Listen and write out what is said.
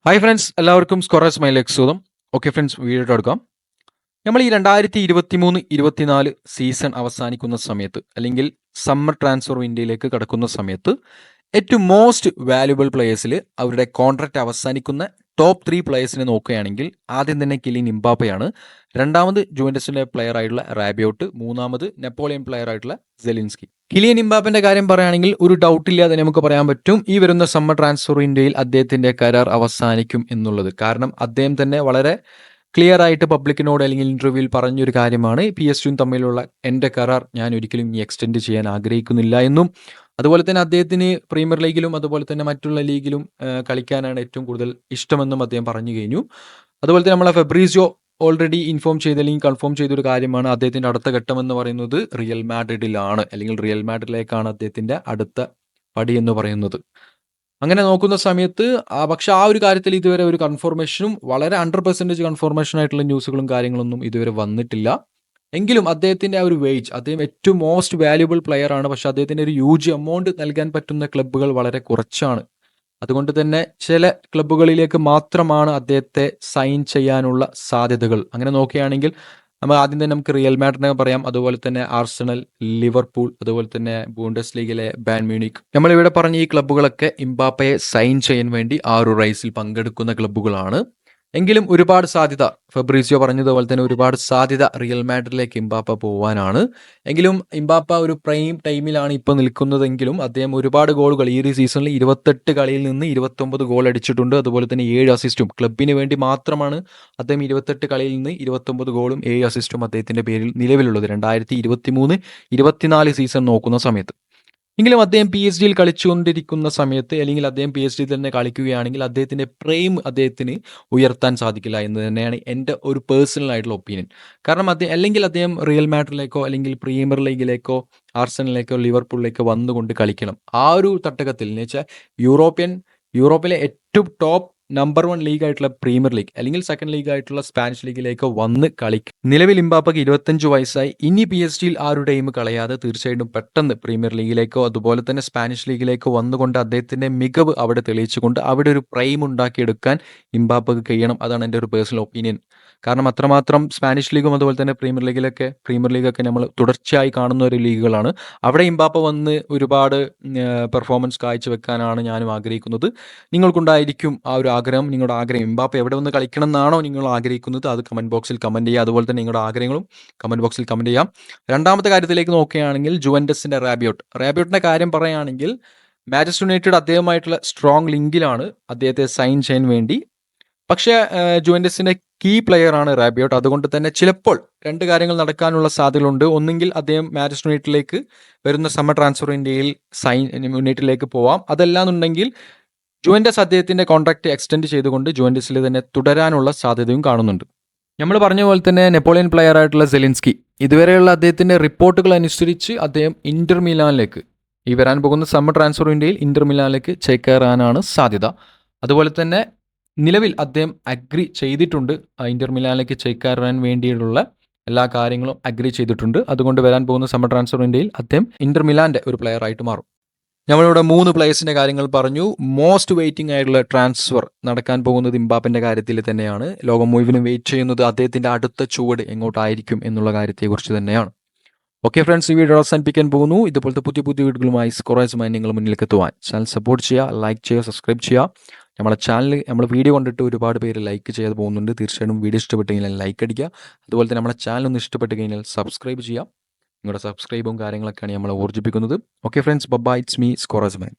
Hi friends, എല്ലാവർക്കും scorers മൈലേക്ക് സ്വാഗതം. Okay friends, video എടുക്കാം. നമ്മൾ ഈ 2023-24 സീസൺ അവസാനിക്കുന്ന സമയത്ത്, അല്ലെങ്കിൽ സമ്മർ ട്രാൻസ്ഫർ വിൻഡോയിലേക്ക് കടക്കുന്ന സമയത്ത് ഏറ്റവും മോസ്റ്റ് വാല്യുബിൾ പ്ലേയേഴ്സിൽ അവരുടെ കോൺട്രാക്റ്റ് അവസാനിക്കുന്ന ടോപ്പ് 3 പ്ലേയേഴ്സിനെ നോക്കുകയാണെങ്കിൽ ആദ്യം തന്നെ കിലിയൻ ഇംബാപ്പയാണ്, രണ്ടാമത് ജുവന്റസിന്റെ പ്ലെയർ ആയിട്ടുള്ള റാബിയോട്ട്, മൂന്നാമത് നെപ്പോളിയൻ പ്ലെയർ ആയിട്ടുള്ള സെലിൻസ്കി. കിലിയൻ ഇംബാപ്പന്റെ കാര്യം പറയുകയാണെങ്കിൽ ഒരു ഡൗട്ട് ഇല്ലാതെ നമുക്ക് പറയാൻ പറ്റും ഈ വരുന്ന സമ്മർ ട്രാൻസ്ഫർ വിൻഡോയിൽ അദ്ദേഹത്തിന്റെ കരാർ അവസാനിക്കും എന്നുള്ളത്. കാരണം അദ്ദേഹം തന്നെ വളരെ ക്ലിയർ ആയിട്ട് പബ്ലിക്കിനോട് അല്ലെങ്കിൽ ഇന്റർവ്യൂവിൽ പറഞ്ഞൊരു കാര്യമാണ്, PSG തമ്മിലുള്ള എൻ്റെ കരാർ ഞാൻ ഒരിക്കലും ഇനി എക്സ്റ്റെൻഡ് ചെയ്യാൻ ആഗ്രഹിക്കുന്നില്ല എന്നും, അതുപോലെ തന്നെ അദ്ദേഹത്തിന് പ്രീമിയർ ലീഗിലും അതുപോലെ തന്നെ മറ്റുള്ള ലീഗിലും കളിക്കാനാണ് ഏറ്റവും കൂടുതൽ ഇഷ്ടമെന്നും അദ്ദേഹം പറഞ്ഞു കഴിഞ്ഞു. അതുപോലെ തന്നെ നമ്മളെ ഫെബ്രീസിയോ ഓൾറെഡി ഇൻഫോം ചെയ്ത അല്ലെങ്കിൽ കൺഫേം ചെയ്തൊരു കാര്യമാണ്, അദ്ദേഹത്തിന്റെ അടുത്ത ഘട്ടം എന്ന് പറയുന്നത് റിയൽ മാഡ്രിഡിലാണ്, അല്ലെങ്കിൽ റിയൽ മാഡ്രിഡിലേക്കാണ് അദ്ദേഹത്തിന്റെ അടുത്ത പടി എന്ന് പറയുന്നത്. അങ്ങനെ നോക്കുന്ന സമയത്ത് പക്ഷെ ആ ഒരു കാര്യത്തിൽ ഇതുവരെ ഒരു കൺഫർമേഷനും വളരെ 100% കൺഫർമേഷൻ ആയിട്ടുള്ള ന്യൂസുകളും കാര്യങ്ങളൊന്നും ഇതുവരെ വന്നിട്ടില്ല. എങ്കിലും അദ്ദേഹത്തിന്റെ ആ ഒരു വേജ്, അദ്ദേഹം ഏറ്റവും മോസ്റ്റ് വാല്യുബിൾ പ്ലെയർ ആണ്. പക്ഷെ അദ്ദേഹത്തിന് ഒരു ഹ്യൂജ് എമൗണ്ട് നൽകാൻ പറ്റുന്ന ക്ലബ്ബുകൾ വളരെ കുറച്ചാണ്. അതുകൊണ്ട് തന്നെ ചില ക്ലബ്ബുകളിലേക്ക് മാത്രമാണ് അദ്ദേഹത്തെ സൈൻ ചെയ്യാനുള്ള സാധ്യതകൾ. അങ്ങനെ നോക്കുകയാണെങ്കിൽ നമ്മൾ ആദ്യം തന്നെ നമുക്ക് റിയൽ മാഡ്രിഡിനെ പറയാം, അതുപോലെ തന്നെ ആർസണൽ, ലിവർപൂൾ, അതുപോലെ തന്നെ ബൂണ്ടസ് ലീഗിലെ ബാൻ മ്യൂണിക്. നമ്മളിവിടെ പറഞ്ഞ ഈ ക്ലബ്ബുകളൊക്കെ ഇംബാപ്പയെ സൈൻ ചെയ്യാൻ വേണ്ടി ആ ഒരു റേസിൽ പങ്കെടുക്കുന്ന ക്ലബ്ബുകളാണ്. എങ്കിലും ഒരുപാട് സാധ്യത, ഫെബ്രീസിയോ പറഞ്ഞതുപോലെ തന്നെ ഒരുപാട് സാധ്യത റിയൽ മാഡ്രിഡിലേക്ക് ഇംബാപ്പ പോവാനാണ്. എങ്കിലും ഇംബാപ്പ ഒരു പ്രൈം ടൈമിലാണ് ഇപ്പോൾ നിൽക്കുന്നതെങ്കിലും അദ്ദേഹം ഒരുപാട് ഗോളുകൾ ഈ ഒരു സീസണിൽ 28 കളിയിൽ നിന്ന് 29 ഗോൾ അടിച്ചിട്ടുണ്ട്. അതുപോലെ തന്നെ 7 അസിസ്റ്റും. ക്ലബിന് വേണ്ടി മാത്രമാണ് അദ്ദേഹം 28 കളിയിൽ നിന്ന് 29 ഗോളും 7 അസിസ്റ്റും അദ്ദേഹത്തിന്റെ പേരിൽ നിലവിലുള്ളത് 2023-24 സീസൺ നോക്കുന്ന സമയത്ത്. എങ്കിലും അദ്ദേഹം PSG കളിച്ചുകൊണ്ടിരിക്കുന്ന സമയത്ത്, അല്ലെങ്കിൽ അദ്ദേഹം PSG തന്നെ കളിക്കുകയാണെങ്കിൽ അദ്ദേഹത്തിന്റെ പ്രൈം അദ്ദേഹത്തിന് ഉയർത്താൻ സാധിക്കില്ല എന്ന് തന്നെയാണ് എൻ്റെ ഒരു പേഴ്സണൽ ആയിട്ടുള്ള ഒപ്പീനിയൻ. കാരണം അദ്ദേഹം റിയൽ മാഡ്രിഡിലേക്കോ അല്ലെങ്കിൽ പ്രീമിയർ ലീഗിലേക്കോ ആർസണലിലേക്കോ ലിവർപൂളിലേക്കോ വന്നുകൊണ്ട് കളിക്കണം. ആ ഒരു തട്ടകത്തിൽ എന്ന് വെച്ചാൽ യൂറോപ്പിലെ ഏറ്റവും ടോപ്പ് നമ്പർ 1 ലീഗ് ആയിട്ടുള്ള പ്രീമിയർ ലീഗ് അല്ലെങ്കിൽ സെക്കൻഡ് ലീഗ് ആയിട്ടുള്ള സ്പാനിഷ് ലീഗിലേക്ക് വന്ന് കളിക്കും. നിലവിൽ ഇംബാപ്പയ്ക്ക് 25 വയസ്സായി. ഇനി PSG ആ ഒരു ടൈം കളയാതെ തീർച്ചയായിട്ടും പെട്ടെന്ന് പ്രീമിയർ ലീഗിലേക്കോ അതുപോലെ തന്നെ സ്പാനിഷ് ലീഗിലേക്കോ വന്നുകൊണ്ട് അദ്ദേഹത്തിന്റെ മികവ് അവിടെ തെളിയിച്ചുകൊണ്ട് അവിടെ ഒരു പ്രൈം ഉണ്ടാക്കിയെടുക്കാൻ ഇംബാപ്പയ്ക്ക് കഴിയണം. അതാണ് എൻ്റെ ഒരു പേഴ്സണൽ ഒപ്പീനിയൻ. കാരണം അത്രമാത്രം സ്പാനിഷ് ലീഗും അതുപോലെ തന്നെ പ്രീമിയർ ലീഗൊക്കെ നമ്മൾ തുടർച്ചയായി കാണുന്ന ഒരു ലീഗുകളാണ്. അവിടെ ഇംബാപ്പ വന്ന് ഒരുപാട് പെർഫോമൻസ് കാഴ്ചവെക്കാനാണ് ഞാനും ആഗ്രഹിക്കുന്നത്. നിങ്ങൾക്കുണ്ടായിരിക്കും ആ ഒരു ആഗ്രഹം. നിങ്ങളുടെ ആഗ്രഹം ഇംബാപ്പ എവിടെ വന്ന് കളിക്കണം എന്നാണോ നിങ്ങൾ ആഗ്രഹിക്കുന്നത്, അത് കമന്റ് ബോക്സിൽ കമന്റ് ചെയ്യുക. അതുപോലെ തന്നെ നിങ്ങളുടെ ആഗ്രഹങ്ങളും കമന്റ് ബോക്സിൽ കമന്റ് ചെയ്യാം. രണ്ടാമത്തെ കാര്യത്തിലേക്ക് നോക്കുകയാണെങ്കിൽ ജുവന്റസിന്റെ റാബിയോട്ടിന്റെ കാര്യം പറയുകയാണെങ്കിൽ മാഞ്ചസ്റ്റർ യുണൈറ്റഡ് അദ്ദേഹമായിട്ടുള്ള സ്ട്രോങ് ലിങ്കിലാണ് അദ്ദേഹത്തെ സൈൻ ചെയ്യാൻ വേണ്ടി. പക്ഷേ ജുവന്റസിന്റെ കീ പ്ലെയർ ആണ് റാബിയോട്ട്. അതുകൊണ്ട് തന്നെ ചിലപ്പോൾ രണ്ട് കാര്യങ്ങൾ നടക്കാനുള്ള സാധ്യതകളുണ്ട്. ഒന്നെങ്കിൽ അദ്ദേഹം മാഞ്ചസ്റ്റർ യുണൈറ്റഡിലേക്ക് വരുന്ന സമ്മർ ട്രാൻസ്ഫർ വിൻഡോയിൽ യുണൈറ്റഡിലേക്ക് പോവാം. അതല്ലാന്നുണ്ടെങ്കിൽ ജുവന്റസ് അദ്ദേഹത്തിന്റെ കോൺട്രാക്ട് എക്സ്റ്റെൻഡ് ചെയ്തുകൊണ്ട് ജുവന്റസിൽ തന്നെ തുടരാനുള്ള സാധ്യതയും കാണുന്നുണ്ട്. നമ്മൾ പറഞ്ഞ പോലെ തന്നെ നെപ്പോളിയൻ പ്ലെയർ ആയിട്ടുള്ള സെലിൻസ്കി, ഇതുവരെയുള്ള അദ്ദേഹത്തിന്റെ റിപ്പോർട്ടുകൾ അനുസരിച്ച് അദ്ദേഹം ഇന്റർ മിലാനിലേക്ക് ഈ വരാൻ പോകുന്ന സമ്മർ ട്രാൻസ്ഫർ വിൻഡോയിൽ ഇന്റർ മിലാനിലേക്ക് ചേക്കേറാനാണ് സാധ്യത. അതുപോലെ തന്നെ നിലവിൽ അദ്ദേഹം അഗ്രി ചെയ്തിട്ടുണ്ട്, ഇന്റർ മിലാനിലേക്ക് ചേക്കേറാൻ വേണ്ടിയുള്ള എല്ലാ കാര്യങ്ങളും അഗ്രി ചെയ്തിട്ടുണ്ട്. അതുകൊണ്ട് വരാൻ പോകുന്ന സമ്മർ ട്രാൻസ്ഫർ വിൻഡോയിൽ അദ്ദേഹം ഇന്റർ മിലാന്റെ ഒരു പ്ലെയർ ആയിട്ട് മാറും. നമ്മളിവിടെ 3 പ്ലേയേഴ്സിന്റെ കാര്യങ്ങൾ പറഞ്ഞു. മോസ്റ്റ് വെയിറ്റിംഗ് ആയിട്ടുള്ള ട്രാൻസ്ഫർ നടക്കാൻ പോകുന്നത് ഇംബാപ്പന്റെ കാര്യത്തിൽ തന്നെയാണ്. ലോകം മുഴുവനും വെയിറ്റ് ചെയ്യുന്നത് അദ്ദേഹത്തിന്റെ അടുത്ത ചുവട് എങ്ങോട്ടായിരിക്കും എന്നുള്ള കാര്യത്തെക്കുറിച്ച് തന്നെയാണ്. ഓക്കെ ഫ്രണ്ട്സ്, ഈ വീഡിയോ അവസാനിപ്പിക്കാൻ പോകുന്നു. ഇതുപോലത്തെ പുതിയ വീഡിയോകളുമായി സ്കോറേഴ്സുമായി നിങ്ങൾ മുന്നിലേക്ക് എത്തുവാൻ ചാനൽ സപ്പോർട്ട് ചെയ്യുക, ലൈക്ക് ചെയ്യുക, സബ്സ്ക്രൈബ് ചെയ്യുക. നമ്മുടെ വീഡിയോ കണ്ടിട്ട് ഒരുപാട് പേര് ലൈക്ക് ചെയ്ത് പോകുന്നുണ്ട്. തീർച്ചയായിട്ടും വീഡിയോ ഇഷ്ടപ്പെട്ട് കഴിഞ്ഞാൽ ലൈക്ക് അടിക്കുക. അതുപോലെ തന്നെ നമ്മുടെ ചാനൽ ഒന്ന് ഇഷ്ടപ്പെട്ട് കഴിഞ്ഞാൽ സബ്സ്ക്രൈബ് ചെയ്യുക. നിങ്ങളുടെ സബ്സ്ക്രൈബും കാര്യങ്ങളൊക്കെയാണ് നമ്മളെ ഓർജിപ്പിക്കുന്നത്. Okay friends, bye, it's me scorers man.